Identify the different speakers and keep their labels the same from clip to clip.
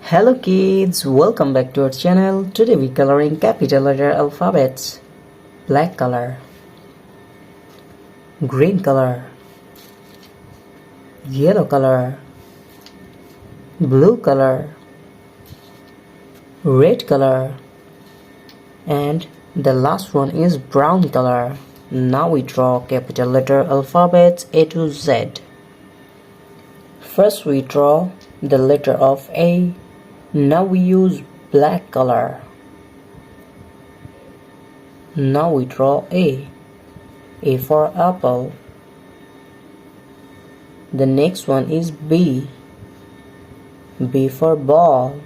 Speaker 1: Hello kids, welcome back to our channel. Today we coloring capital letter alphabets. Black color, green color, yellow color, blue color, red color, and the last one is brown color. Now we draw capital letter alphabets A to Z. First we draw the letter of A. Now we use black color. Now we draw A. A for apple. The next one is B. B for ball.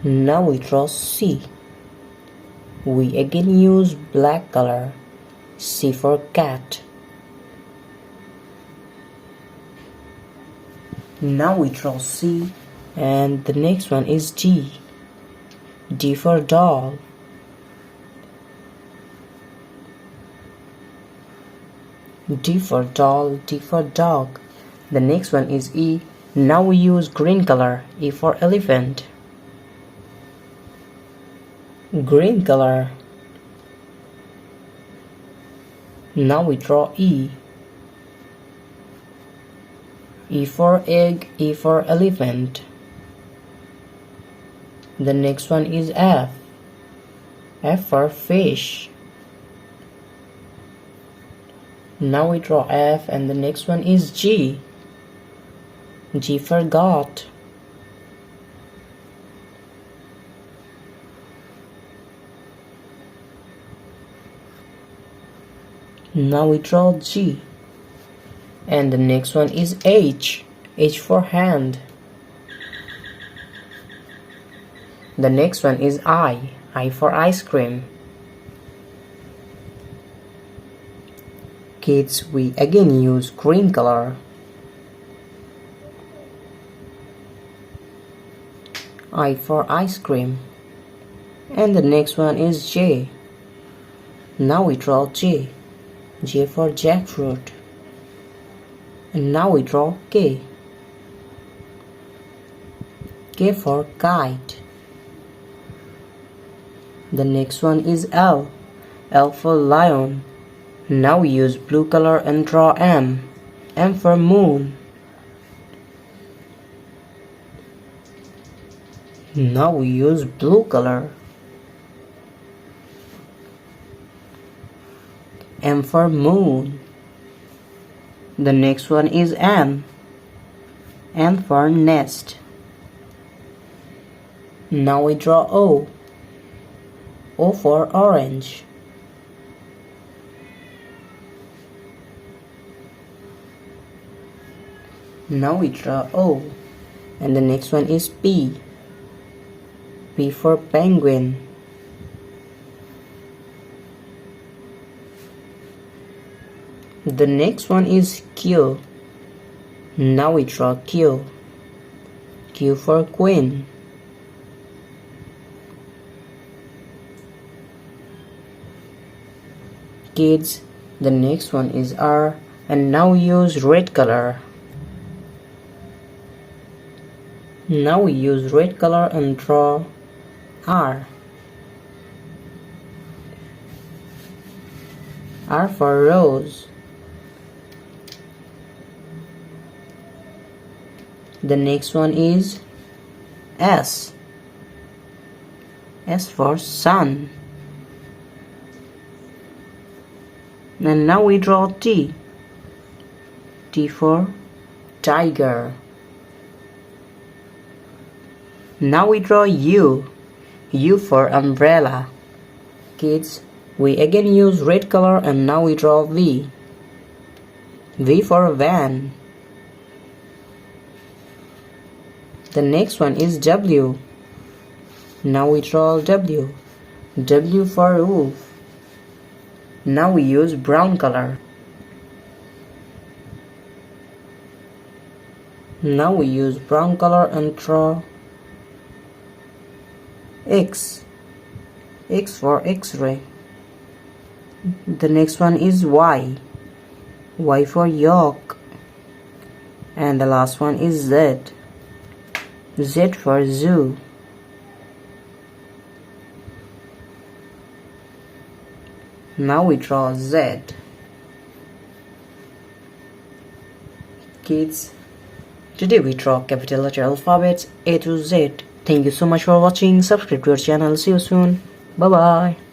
Speaker 1: Now we draw C. We again use black color. C for cat. Now we draw C, and the next one is D. D for doll. D for doll, D for dog. The next one is E. Now we use green color. E for elephant. Green color. Now we draw E. E for egg, E for elephant. The next one is F. F for fish. Now we draw F, and the next one is G. G for goat. Now we draw G. And the next one is H. H for hand. The next one is I. I for ice cream. Kids, we again use green color. I for ice cream. And the next one is J. Now we draw J. J for jackfruit. And now we draw K. K for kite. The next one is L. L for lion. Now we use blue color and draw M. M for moon. Now we use blue color. M for moon. The next one is N. N for nest. Now we draw O. O for orange. Now we draw O. And the next one is P. P for penguin. The next one is Q. Now we draw Q. Q for queen. Kids, the next one is R, and now we use red color. Now we use red color and draw R. R for rose. The next one is S. S for sun. And now we draw T. T for tiger. Now we draw U. U for umbrella. Kids, we again use red color, and now we draw V. V for van. The next one is W. Now we draw W. W for wolf. Now we use brown color. Now we use brown color and draw X. X for X-ray. The next one is Y. Y for yolk. And the last one is Z. Z for zoo. Now we draw Z. Kids, today we draw capital letter alphabets A to Z. Thank you so much for watching. Subscribe to our channel. See you soon. Bye bye.